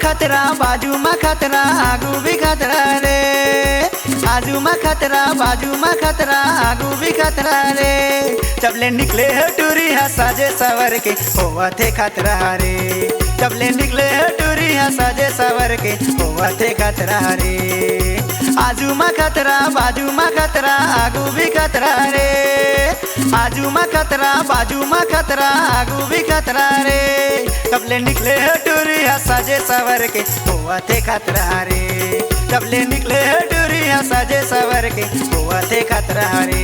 खतरा बाजू में खतरा आगू भी खतरा रे। आजू में खतरा बाजू में खतरा आगू भी खतरा रे। चबले निकले है टूरी है साजे सवर के होवा थे खतरा रे। चबले निकले है टूरी है साजे सवर के होवा थे खतरा रे। आजू में खतरा बाजू में खतरा आगू भी खतरा रे। आजू में खतरा बाजू में खतरा आगू भी खतरा रे। चबले निकले है टूरी है साजे सवर के होवा थे खतरा रे। चबले निकले है टूरी है साजे सवर के होवा थे खतरा रे।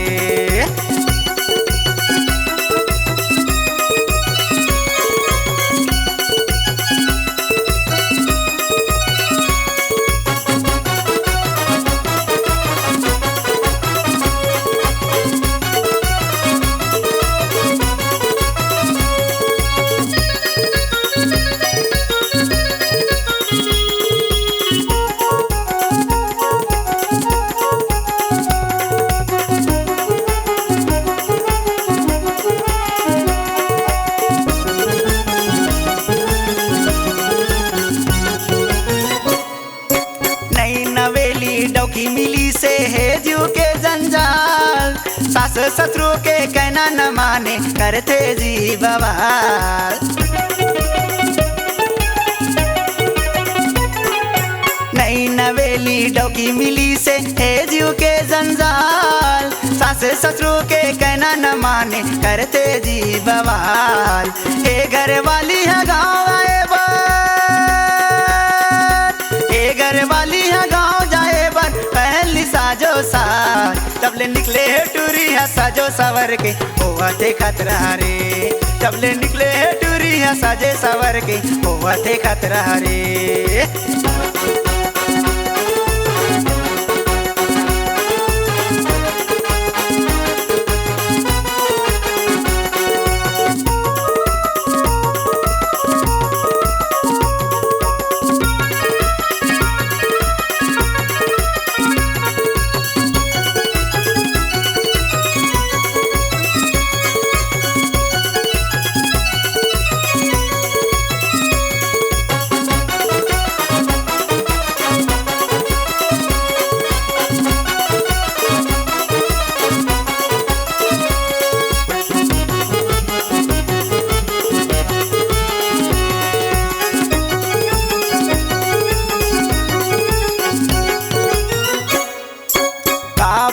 डौकी मिली से है जू के जंजाल। सास ससुर के कहना न माने करते जी बवाल। नई नवेली डौकी मिली से है जू के जंजाल। सास ससुर के कहना न माने करते जी बवाल। हे घर वाली है गाँव आए घर वाली है गाँव जाए बन पहली साजो सार। तबले निकले है टूरी है साजो सवर के होवा थे खतरा रे। तबले निकले है टूरी है साजे सवर के होवा थे खतरा रे।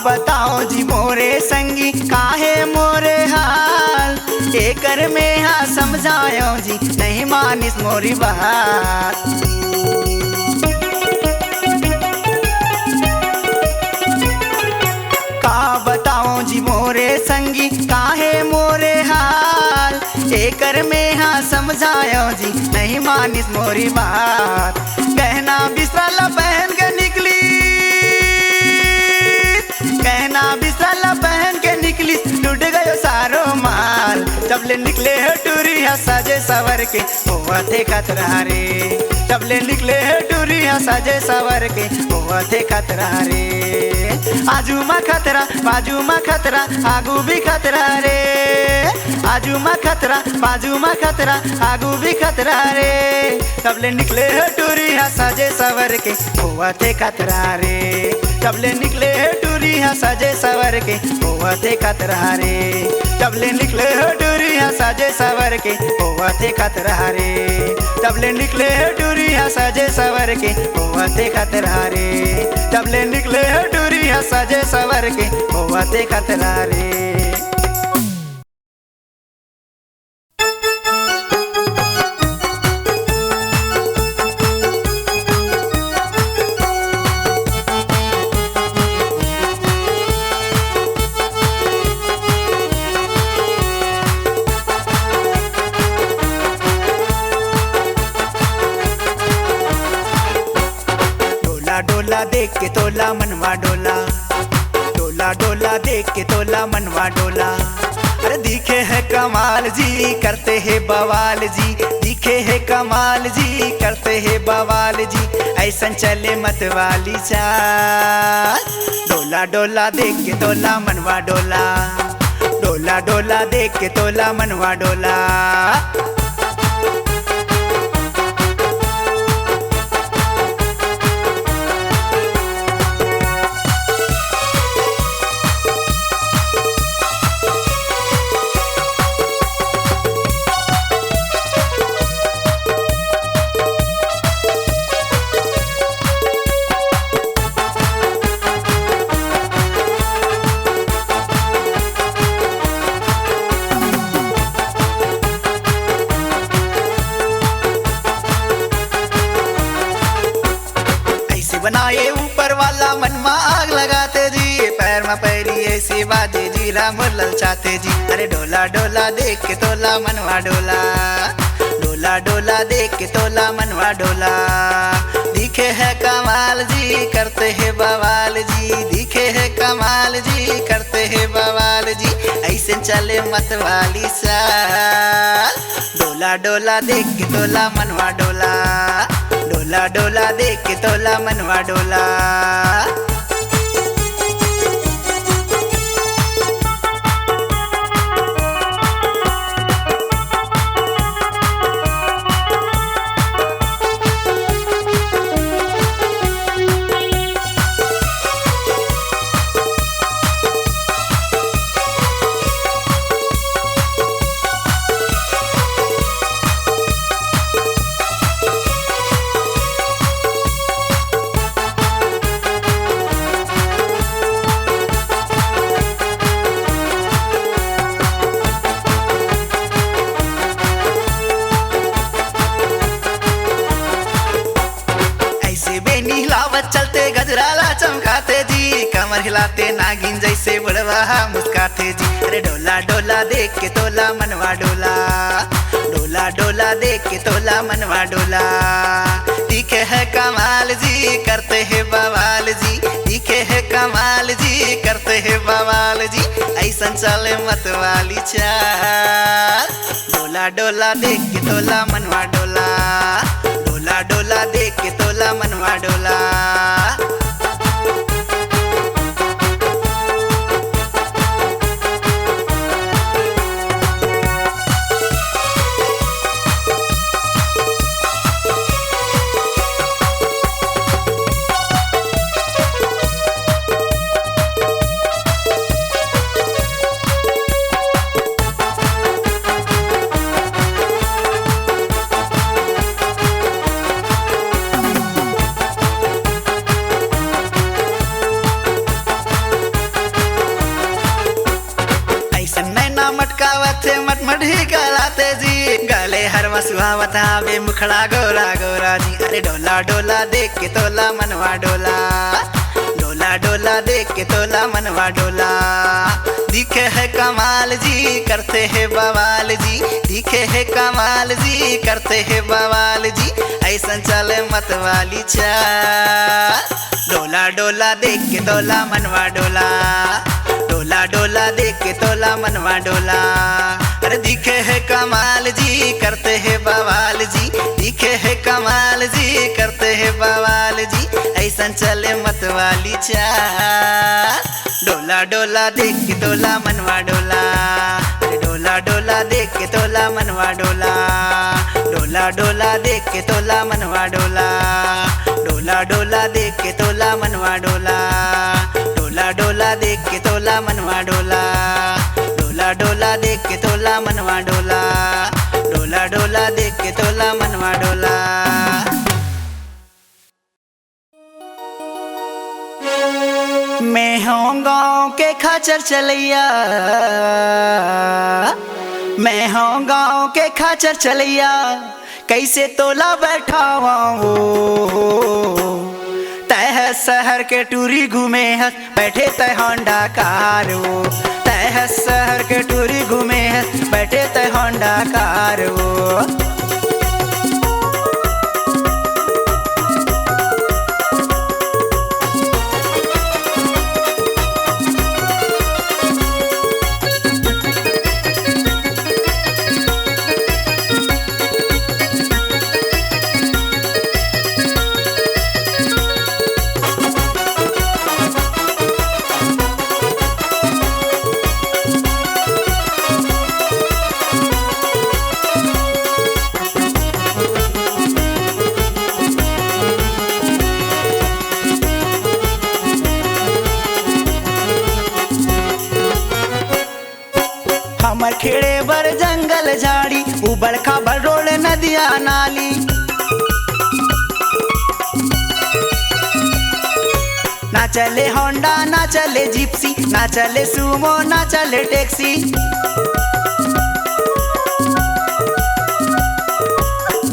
बताओ जी मोरे संगी काहे मोरे हाल। एकर में हाँ समझायो जी नहीं मानिस मोरी बात। का बताओ जी मोरे संगी काहे मोरे हाल। एकर में हाँ समझायो जी नहीं मानिस मोरी बात। गहना बिसरल पहन के निकली कहना बिसरल पहन के निकली लुट गयो सारो माल। तबले निकले है टूरी है साजे सवर के होवा थे खतरा रे। तबले निकले है टूरी है साजे सवर के होवा थे खतरा रे। आजू में खतरा बाजू में खतरा आगू भी खतरा रे। आजू में खतरा बाजू में खतरा आगू भी खतरा रे। तबले निकले है टूरी है साजे सवर के होवा थे खतरा रे। तबले निकले है टूरी है साजे सवर के होवा थे खतरा रे। तबले निकले है टूरी है साजे सवर के होवा थे खतरा रे। तबले निकले है टूरी है साजे सवर के होवा थे खतरा रे। तबले निकले है टूरी है साजे सवर के होवा थे खतरा रे। डोला देख के तोला मनवा डोला। डोला डोला देख के तोला मनवा डोला। अरे दिखे है कमाल जी करते है बवाल जी। दिखे है कमाल जी करते है बवाल जी। ऐसन चले मत वाली चाल। डोला डोला देख के तोला मनवा डोला। डोला डोला देख के तोला मनवा डोला। ऊपर वाला मन में आग लगाते जी, पैर में पैरी ऐसी बाजे जी राम ललचाते जी। अरे डोला डोला देख के तोला मनवा डोला, डोला डोला देख के तोला मनवा डोला। दिखे है कमाल जी करते हैं बवाल जी, दिखे है कमाल जी करते हैं बवाल जी, ऐसे चले मत वाली साल। डोला डोला देख के तोला मनवा डोला, डोला डोला देख के तोला मनवा डोला। चलते गजराला चमकाते जी, कमर हिलाते नागिन जैसे बुढ़वा मुस्काते जी। अरे डोला डोला देख के तोला मनवा डोला, डोला डोला देख के तोला मनवा डोला। दिखे है कमाल जी करते हैं बवाल जी, दिखे है कमाल जी करते हैं बवाल जी, ऐसा चले मत वाली चाल। डोला डोला देख के तोला मनवा डोला, डोला डोला देख के तोला मनवा डोला। मटमटी गलाते जी, गले हर मसुहावत आवे मुखड़ा गोरा गोरा जी। अरे डोला डोला देख के तोला मनवा डोला, डोला डोला देख के तोला मनवा डोला। दिखे है कमाल जी करते हैं बवाल जी, दिखे है कमाल जी करते हैं बवाल जी, ऐसा चले मत वाली चाल। डोला डोला देख के तोला मनवा डोला, डोला डोला देख के तोला मनवा डोला। अरे दिखे है कमाल जी करते हैं बवाल जी, दिखे है कमाल जी करते हैं बवाल जी, ऐसा चले मत वाली चाल। डोला डोला देख के तोला मनवा डोला, अरे डोला डोला देख के तोला मनवा डोला, डोला डोला देख के तोला मनवा डोला, डोला डोला देख के तोला मनवा डोला, डोला डोला देख के तोला मनवा डोला, डोला डोला देख के तोला मनवा डोला, डोला डोला देख के तोला मनवा डोला। मैं हूँ गाँव के खाचर चलैया, मैं हूँ गाँव के खाचर चलैया, कैसे तोला बैठावा हो। तह शहर के टूरी घूमे हस बैठे तय होंडा कार हो, तह शहर के टूरी घूमे हस बैठे तय होंडा कार हो। हमर खेड़े बर जंगल झाड़ी, उबड़ खाबड़ रोड नदिया नाली। ना चले होंडा ना चले जिप्सी, ना चले सुमो ना चले टैक्सी।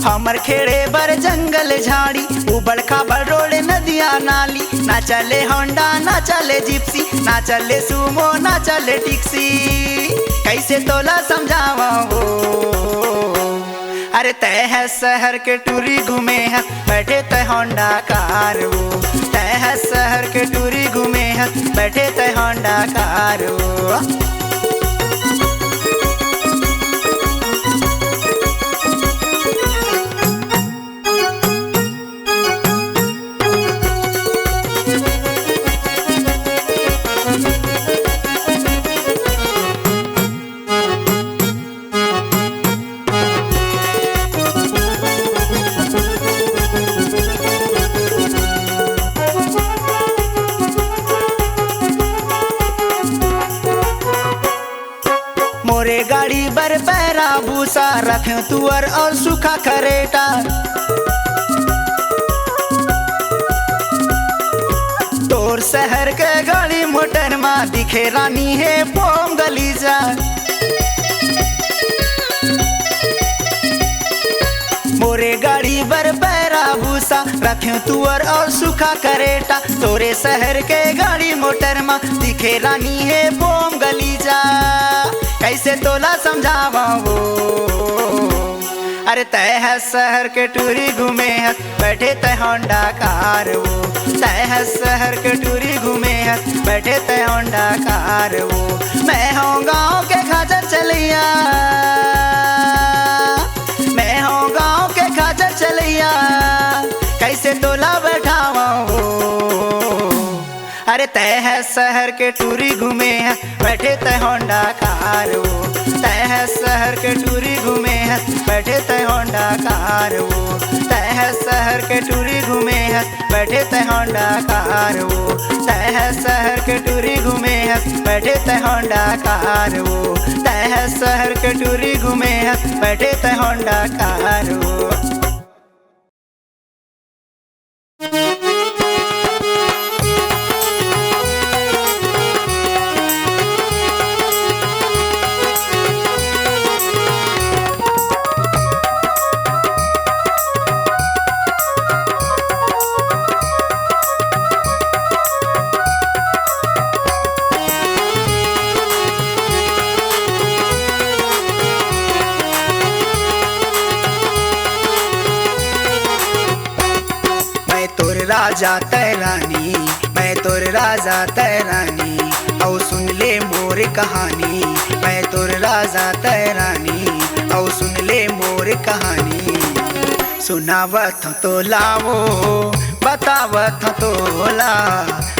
हमर खेड़े बर जंगल झाड़ी उबड़ खाबड़ रोड नदिया नाली ना चले होंडा ना चले जिप्सी ना चले सुमो ना चले टैक्सी कैसे तोला समझावा हो। अरे तय है शहर के टूरी घूमे है बैठे तय होंडा कार वो तय है शहर के टूरी घूमे है बैठे तय होंडा कार वो। मोरे गाड़ी बर पैरा भूसा रखे तुअर और सूखा खरेटा तोर शहर के गाड़ी मोटर मा दिखे रानी है पोम गलीजा मोरे गाड़ी बर पैरा भूसा रखे तुअर और सूखा करेटा तोरे शहर के गाड़ी मोटर मा दिखे रानी है पोम गलीजा कैसे तोला समझावा वो। अरे तय है शहर के टूरी घूमे है बैठे तय होंडा कार वो तय है शहर के टूरी घूमे है बैठे तय होंडा कार वो। मैं हूँ गाँव के खाचर चलिया मैं हूँ गाँव के खाचर चलिया कैसे तोला बैठावा हो। अरे तय है शहर के टूरी घूमे है बैठे तय होंडा कार वो तय है शहर के टूरी घूमे है बैठे तय होंडा कार वो तय है शहर के टूरी घूमे है बैठे तय होंडा कार वो तय है शहर के टूरी घूमे है बैठे तय होंडा कार वो तय है शहर के टूरी घूमे है बैठे तय होंडा कार वो। राजा तैरानी मैं तोर राजा तैरानी औ सुन ले मोर कहानी मैं तोर राजा तैरानी औ सुन ले मोर कहानी। सुनावत तो लावो बतावत तोला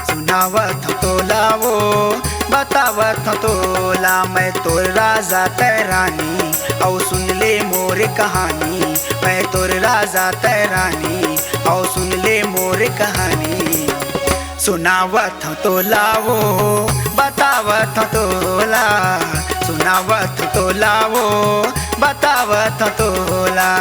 सुनावत तो लावो बतावत तोला मैं तोर राजा तैरानी औ सुन ले मोर कहानी मैं तोर राजा तैरानी औ सुन ले मोर कहानी। सुनावत तो लावो बतावत तोला सुनावत तो लावो बतावत तोला।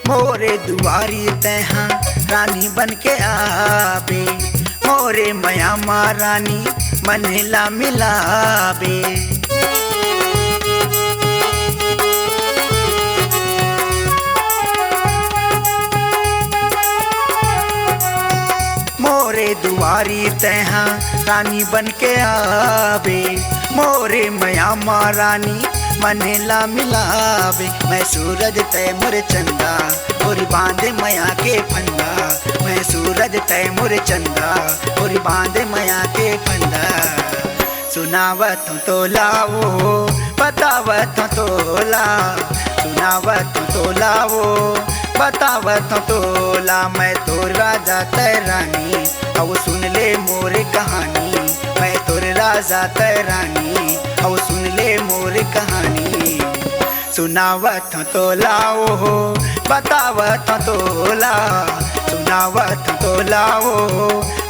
मोरे दुआरी तैहा रानी बन के आबे मोरे मया महारानी मनला मिलाबे। मोरे दुआरी तैहा रानी बन के आबे मोरे मया महारानी मनला मिलावे। मैं सूरज तय मुर चंदा और बांधे मया के फंदा मैं सूरज तय मुर चंदा और बांधे मया के फंदा। सुनावत तो लावो बतावत तोला सुनावत तो लावो बतावत तोला मैं तोर राजा तैरानी अब सुन ले मोर कहानी मैं तोर राजा तैरानी अब सुन ले मोर कहानी। सुनावत तो लाओ बतावत तोला सुनावत तो लाओ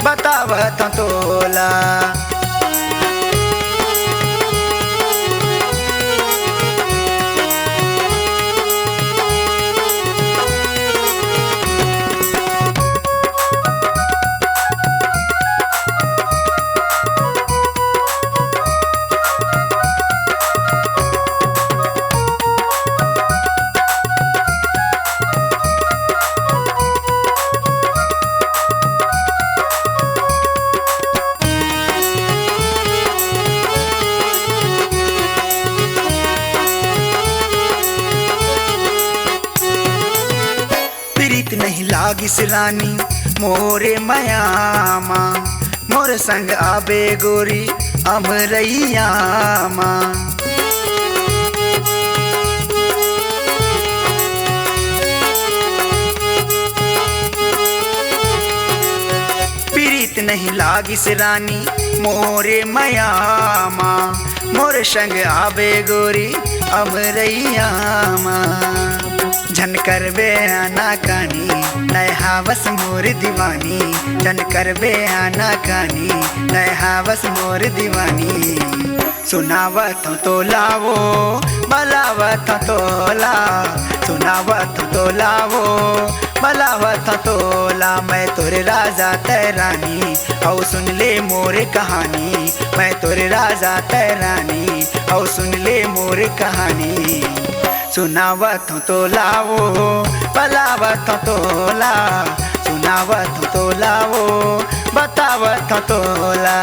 बतावत तोला। प्रीत नहीं लागिस रानी मोरे मयामा, मोर संग आबे गोरी अमरैया माँ। प्रीत नहीं लागिस रानी मोरे मयामा, मोर संग आबे गोरी अमरैया माँ। झन करबे आना कानी नय हावस मोर दीवानी, झन करबे आना कानी नय हावस मोर दीवानी। सुनावत तो लावो बलावत तोला, सुनावत तो लावो बलावत तोला। मैं तोरे राजा तैरानी औ सुन ले मोरे कहानी, मैं तोरे राजा तैरानी औ सुन ले मोरे कहानी। सुनावत तो लावो बलावत तोला, सुनावत तो लावो बतावत तोला।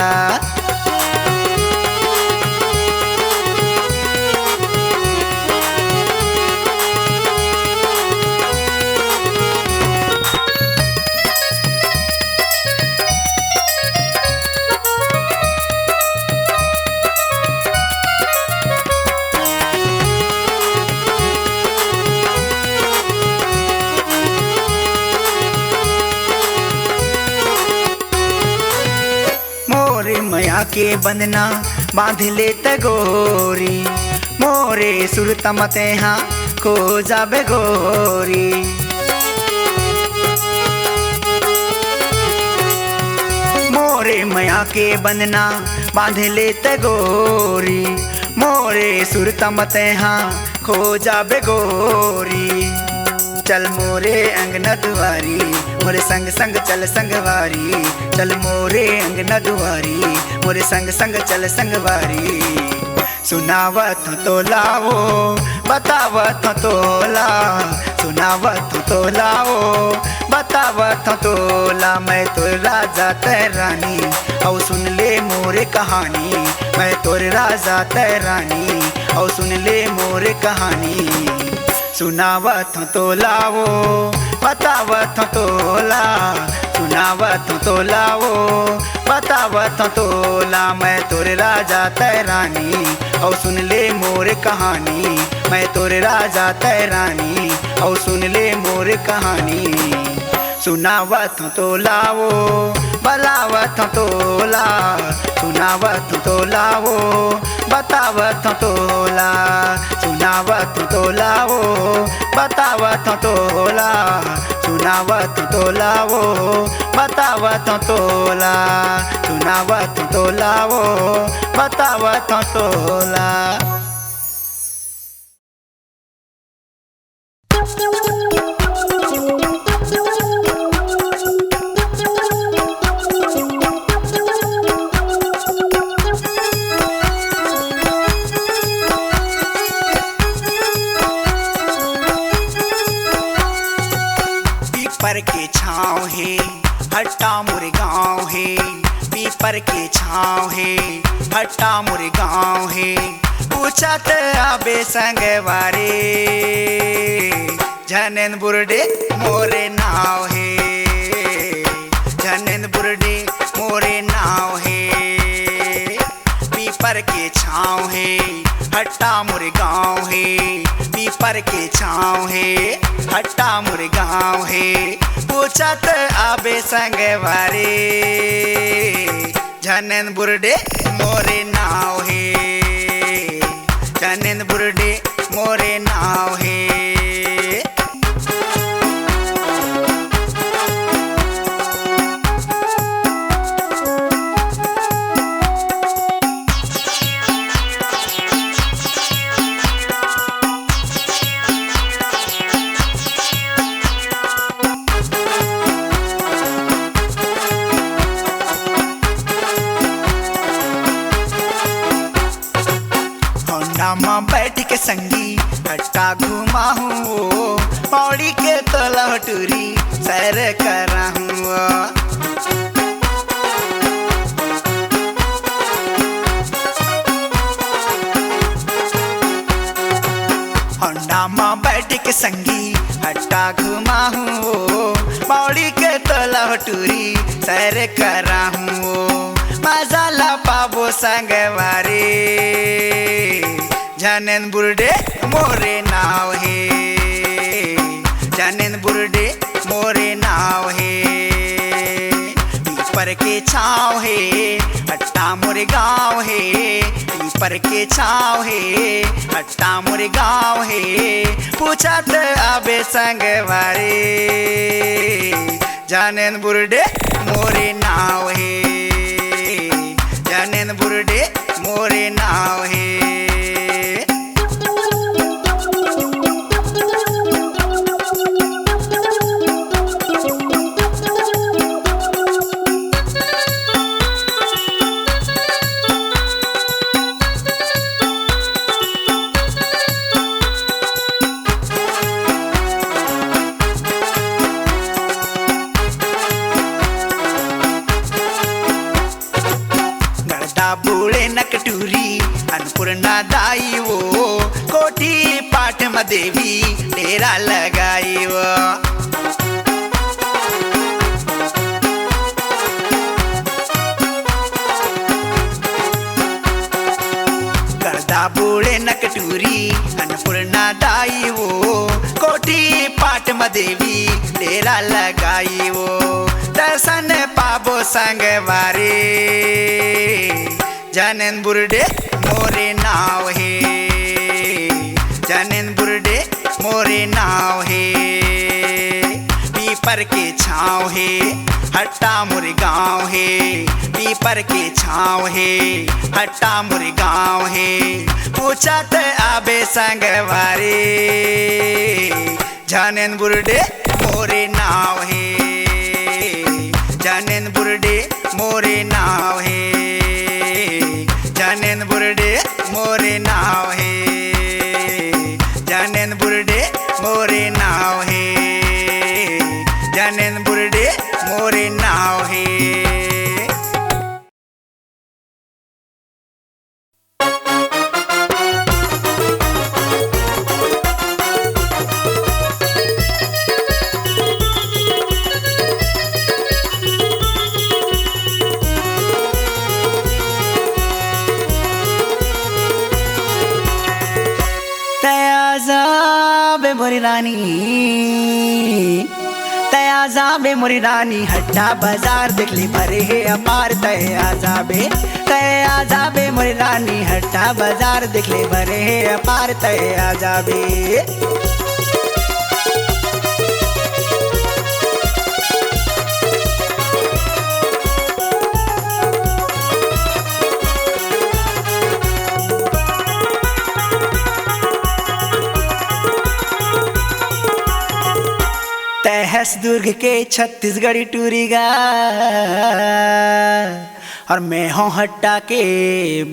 मया के बंधना बांध ले तगोरी, मोरे सुरत मते हाँ को जाबे गोरी। मोरे मया के बंधना बांध ले तगोरी, मोरे सुरत मते हाँ खो जाबे गोरी। चल मोरे अंगना दुआरी मोरे संग संग चल संगवारी, चल मोरे अंगना दुआरी मोरे संग संग चल संगवारी। सुनावत तो लावो बतावत तोला, सुनावत तो लावो बतावत तोला। मैं तो राजा तैरानी औ सुन ले मोरे कहानी, मैं तोर राजा तैरानी औ सुन ले मोरे कहानी। सुनावत तो लावो बतावत तोला, सुनावत तो लावो बतावत तोला। मैं तोरे राजा तैरानी औ सुन ले मोरे कहानी, मैं तोरे राजा तैरानी औ सुन ले मोरे कहानी। सुनावत तो लावो बलावत तोला, सुनावत तो लावो बतावत तोला, सुनावत तो लावो बतावत तोला, सुनावत तो लावो बतावत तोला, सुनावत तो लावो बतावत तोला। पीपर के छाँव है हट्टा मोरे गाँव है, पीपर के छाँव है हट्टा मोरे गाँव है। पूछत आबे संगवारे झनन बुरडे मोरे नाव है, झनन बुरडे मोरे नाव है। पीपर के छाँव है हट्टा मोरे गाँव है, पीपर के छाँव है हट्टा मोरे गाँव है। पूछत आबे संगवारे झनन बुरडे मोरे नाव है, झनन बुरडे मोरे नाव है। होंडा में बैठ के संगी हट्टा घुमा हूँ, पौड़ी के तला टूरी सैर करा हूँ। होंडा में बैठ के संगी हट्टा घुमाहूँ पौड़ी के तोला टूरी सैर कराहूँ मसाला पाबो संगवारी जानन बुरडे मोरे नाव है जानन बुरडे मोरे नाव है पीपर के छाँव है हट्टा मोरे गाँव है पीपर के छाँव है हट्टा मोरे गाँव है पूछा तो आबे संगवारी जानन बुरडे मोरे नाव है जानन बुरडे मोरे नाव है बूढ़े नकटूरी अन्नपूर्णा दाई वो कोठी पाठ में देवी डेरा लगाई वो गर्दा बूढ़े नकटूरी अन्नपूर्णा दाई वो कोठी पाठ में देवी डेरा लगाई वो दर्शन पाबो संगवारी जानन बुरडे मोरे नाव है जानन बुरडे मोरे नाव है पीपर के छाँव है हट्टा मोरे गाँव है पीपर के छाँव है हट्टा मोरे गाँव है पूछा तो आबे संगवारी जानन बुरडे मोरे नाव है जानन बुरडे मोरे नाव है जानन बुरडे मोरे नाव है जानन बुरडे मोरे नाव है जानन बुरडे मोरे नाव है मोरी रानी तया जाबे मोरी रानी हट्टा बाजार देखली भरे है अपार तया जाबे मोरी रानी हट्टा बाजार देखली भरे है अपार तया जाबे तहस दुर्ग के छत्तीसगढ़ी टूरीगा और मैं हूँ हट्टा के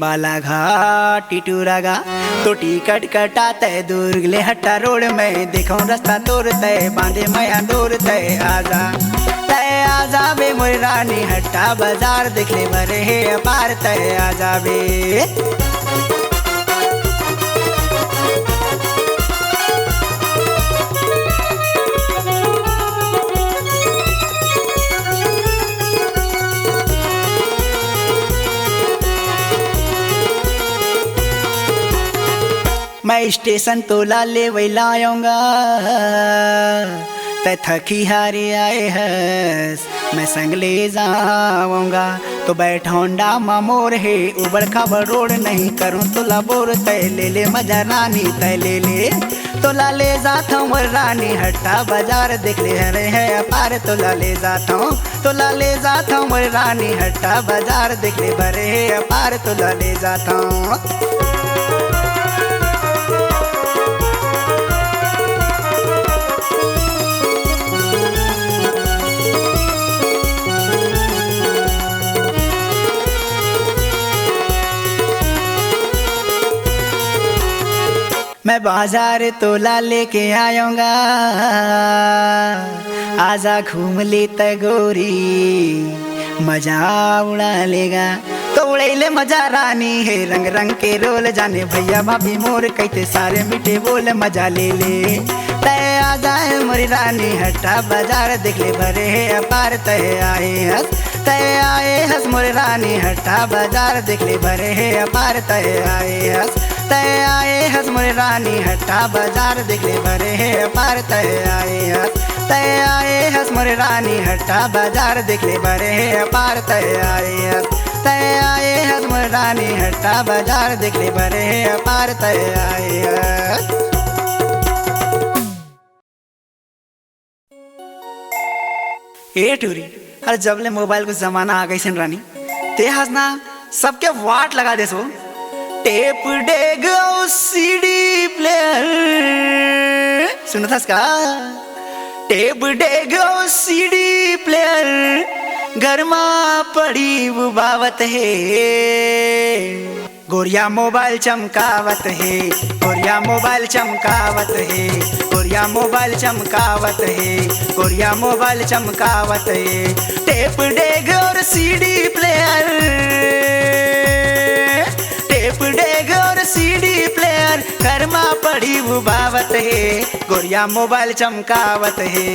बालाघाट टूरागा तो टिकट कटा तय दुर्ग ले हट्टा रोड में देखो रास्ता तोर तय बांधे मैं दूर तय आजा बे मोरी रानी हट्टा बाजार देख ले भरे है अपार तय आजा बे मैं स्टेशन तोला ले वैला आऊँगा तै थकी हारी आए हस मैं संग ले जाऊँगा तो बैठ होंडा मामोर है उबड़ खाबड़ रोड नहीं करूँ तोला बोर तय ले मजा रानी तय ले तोला ले जाता हूँ रानी हट्टा बाजार देख ले हरे है अपार तोला ले जाता हूँ रानी हट्टा बाजार देख ले भरे है अपार तोला ले जाता हूँ मैं बाजार तोला लेके आऊँगा आजा घूम ले गोरी मजा उड़ा लेगा तो उड़ैले मजा रानी है रंग रंग के रोल जाने भैया भाभी मोर कहते सारे मीठे बोल मजा ले तय आ जाए मोरी रानी हट्टा बाजार देख ले भरे है अपार तय आए हंस मोरी रानी हट्टा बाजार देख ले भरे है अपार तय आए हंस मोरी रानी हट्टा बाजार देख ले भरे है अपार तय आए हंस मोरी रानी हट्टा बाजार देख ले भरे है अपार तय आए हंस मोरी रानी हट्टा बाजार देख ले भरे है अपार तय आए। ए टूरी अरे जबले मोबाइल को जमाना आ गई सन रानी ते हंसना सबके वाट लगा दे सो टेप डेग और सीडी प्लेयर सुना था इसका टेप डेग और सीडी प्लेयर घर में पड़ी बुबावत है गोरिया मोबाइल चमकावत है गोरिया मोबाइल चमकावत है गोरिया मोबाइल चमकावत है गोरिया मोबाइल चमकावत है टेप डेग और सीडी प्लेयर टेप डेग और सीडी प्लेयर घर में पड़ी बुबावत है गोरिया मोबाइल चमकावत है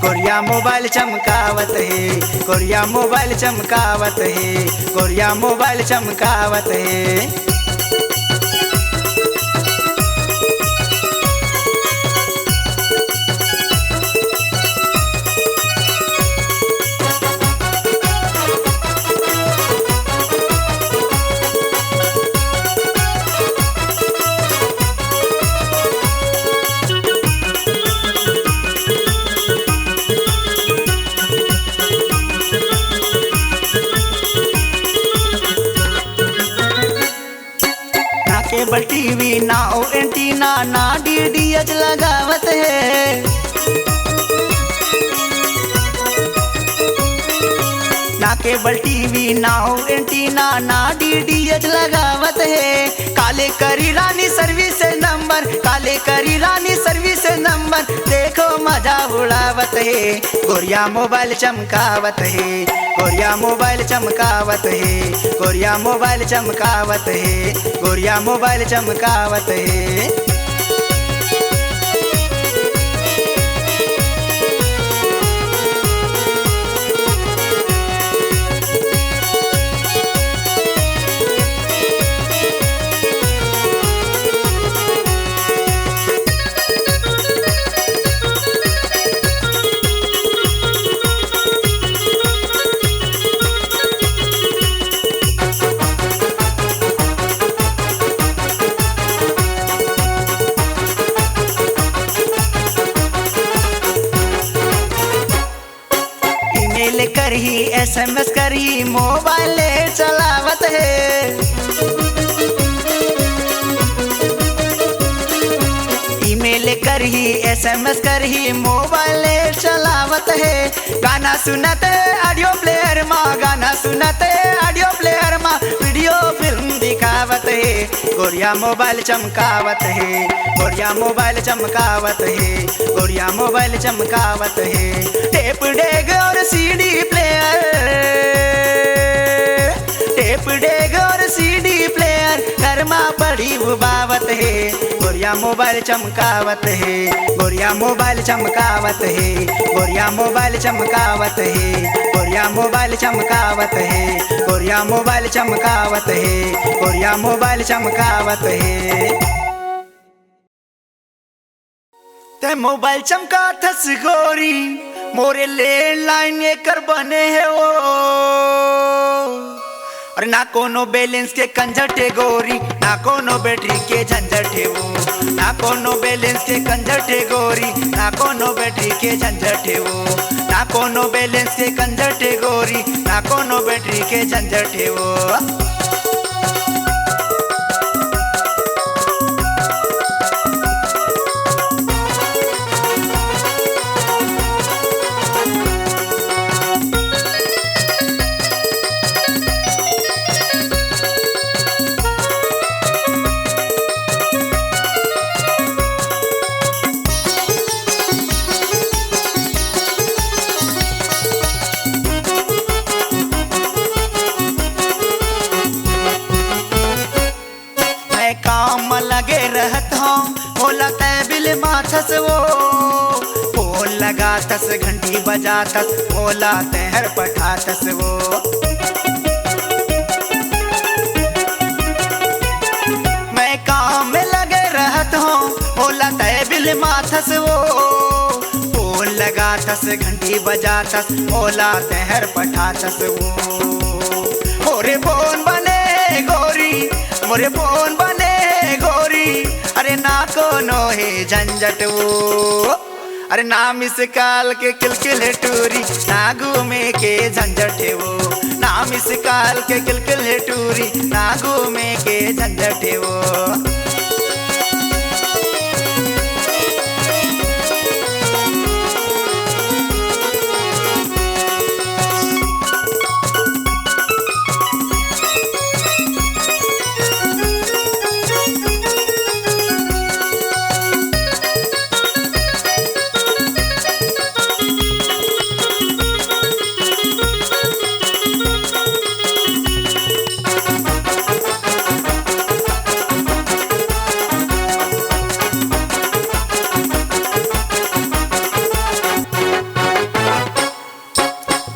गोरिया मोबाइल चमकावत है गोरिया मोबाइल चमकावत है गोरिया मोबाइल चमकावत है। केबल टीवी ना ओ एंटीना ना डीडीएच लगावत है ना केबल टीवी ना ओ एंटीना ना डीडीएच लगावत है काले करी रानी सर्विस नंबर काले करी रानी सर्विस नंबर देखो मजा उड़ावत है गोरिया मोबाइल चमकावत है गोरिया मोबाइल चमकावत है गोरिया मोबाइल चमकावत है गोरिया मोबाइल चमकावत है। ईमेल करही SMS करही मोबाइल चलावत है ईमेल करही SMS करही मोबाइल चलावत है गाना सुनते ऑडियो प्लेयर माँ गाना सुनते ऑडियो प्लेयर माँ वीडियो फिल्म दिखावत है गोरिया मोबाइल चमकावत है गोरिया मोबाइल चमकावत है गोरिया मोबाइल चमकावत है टेप डेग और सीडी प्लेयर टेप डेग और सीडी प्लेयर घर में पड़ी बुबावत है गोरिया मोबाइल चमकावत है गोरिया मोबाइल चमकावत है गोरिया मोबाइल चमकावत है गोरिया मोबाइल चमकावत है गोरिया मोबाइल चमकावत है गोरिया मोबाइल चमकावत है। ते मोबाइल चमका थस गोरी मोरे लैंडलाइन एकर बने है वो और ना कोनो बैलेंस के कंजटे गोरी ना कोनो बैटरी के झंझटे वो ना कोनो बैलेंस के कंजटे गोरी ना कोनो बैटरी के झंझटे वो ना कोनो बैलेंस के कंजटे गोरी ना कोनो बैटरी के झंझटे वो। लगातस घंटी बजातस बोला तेहर पठातस वो। मैं काम में लगे रहत हूँ बोला तय बिल माथस वो। फोन लगातस घंटी बजातस बोला तेहर पठातस वो। मोरे फोन बने गोरी, मोरे फोन बने गोरी, अरे ना कोनो है झंझट वो। अरे ना मिस काल के किलकिल है टूरी, ना घूमे के झंझट है वो। ना मिस काल के किलकिल है टूरी, ना घूमे के झंझट है वो।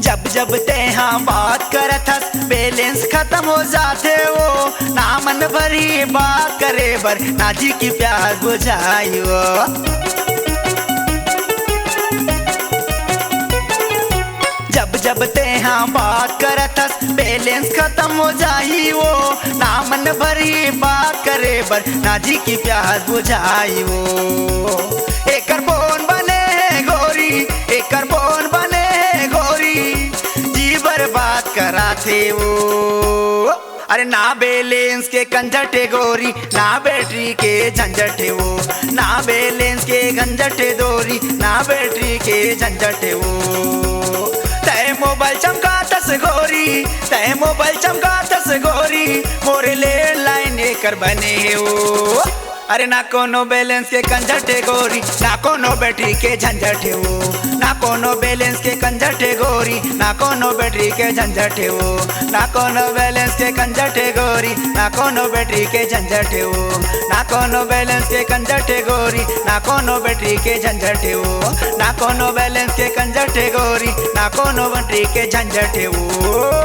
जब जब ते हाँ बात करत हस बैलेंस खत्म हो जाते वो। ना मन भरी बात करे बर नाजी की प्यास बुझाई वो। जब जब ते हाँ बात करत हस बैलेंस खत्म हो जाई वो। ना मन भरी बात करे बर नाजी की प्यास बुझाई वो। एकर फोन बने गोरी, एकर फोन बने गोरी, बात कराते वो। अरे ना बैलेंस के कंजटे गोरी, ना बैटरी के झंझटे वो। ना बैलेंस के झंझटे दोरी, ना बैटरी के झंझटे वो। तय मोबाइल चमकातस गोरी, तय मोबाइल चमकातस गोरी, मोरे लैंडलाइन एकर बने वो। अरे ना कोनो बैलेंस के कंजटे गोरी, ना कोनो बैटरी के झंझटे वो। ना कोनो बैलेंस के कंजटे गोरी, ना कोनो बैटरी के झंझटे वो। ना कोनो बैलेंस के कंजटे गोरी, ना कोनो बैटरी के झंझटे वो। ना कोनो बैलेंस के कंजटे गोरी, ना कोनो बैटरी के झंझटे वो। ना कोनो बैलेंस के कंजटे गोरी, ना कोनो बैटरी के झंझटे वो।